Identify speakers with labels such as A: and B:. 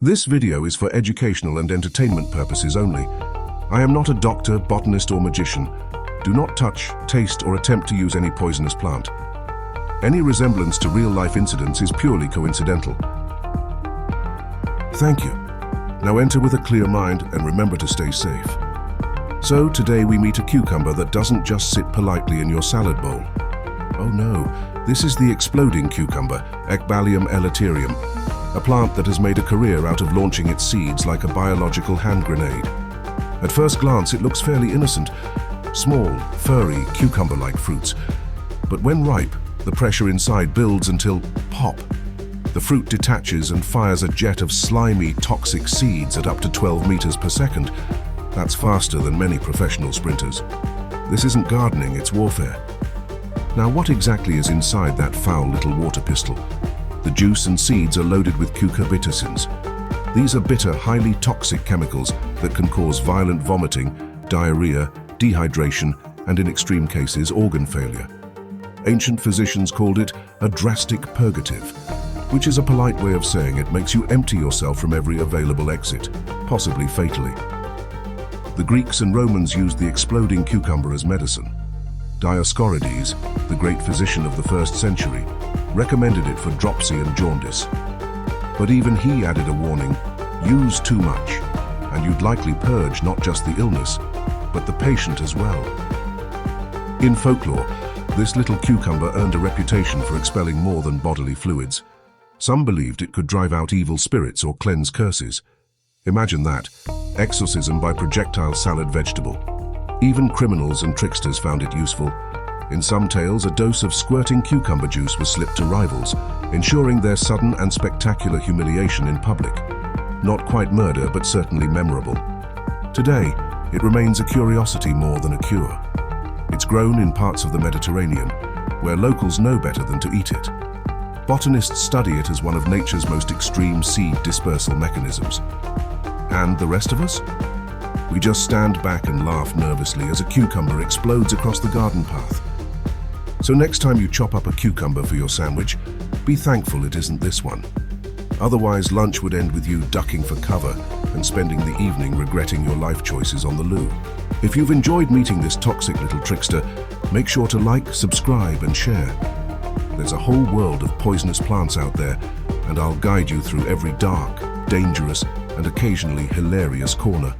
A: This video is for educational and entertainment purposes only. I am not a doctor, botanist, or magician. Do not touch, taste, or attempt to use any poisonous plant. Any resemblance to real-life incidents is purely coincidental. Thank you. Now enter with a clear mind and remember to stay safe. So today we meet a cucumber that doesn't just sit politely in your salad bowl. Oh no, this is the exploding cucumber, Ecballium elaterium, a plant that has made a career out of launching its seeds like a biological hand grenade. At first glance, it looks fairly innocent. Small, furry, cucumber-like fruits. But when ripe, the pressure inside builds until pop. The fruit detaches and fires a jet of slimy, toxic seeds at up to 12 meters per second. That's faster than many professional sprinters. This isn't gardening, it's warfare. Now, what exactly is inside that foul little water pistol? The juice and seeds are loaded with cucurbitacins. These are bitter, highly toxic chemicals that can cause violent vomiting, diarrhea, dehydration, and in extreme cases, organ failure. Ancient physicians called it a drastic purgative, which is a polite way of saying it makes you empty yourself from every available exit, possibly fatally. The Greeks and Romans used the exploding cucumber as medicine. Dioscorides, the great physician of the 1st century, recommended it for dropsy and jaundice. But even he added a warning: use too much, and you'd likely purge not just the illness, but the patient as well. In folklore, this little cucumber earned a reputation for expelling more than bodily fluids. Some believed it could drive out evil spirits or cleanse curses. Imagine that, exorcism by projectile salad vegetable. Even criminals and tricksters found it useful. In some tales, a dose of squirting cucumber juice was slipped to rivals, ensuring their sudden and spectacular humiliation in public. Not quite murder, but certainly memorable. Today, it remains a curiosity more than a cure. It's grown in parts of the Mediterranean, where locals know better than to eat it. Botanists study it as one of nature's most extreme seed dispersal mechanisms. And the rest of us? We just stand back and laugh nervously as a cucumber explodes across the garden path. So next time you chop up a cucumber for your sandwich, be thankful it isn't this one. Otherwise, lunch would end with you ducking for cover and spending the evening regretting your life choices on the loo. If you've enjoyed meeting this toxic little trickster, make sure to like, subscribe, and share. There's a whole world of poisonous plants out there, and I'll guide you through every dark, dangerous, and occasionally hilarious corner.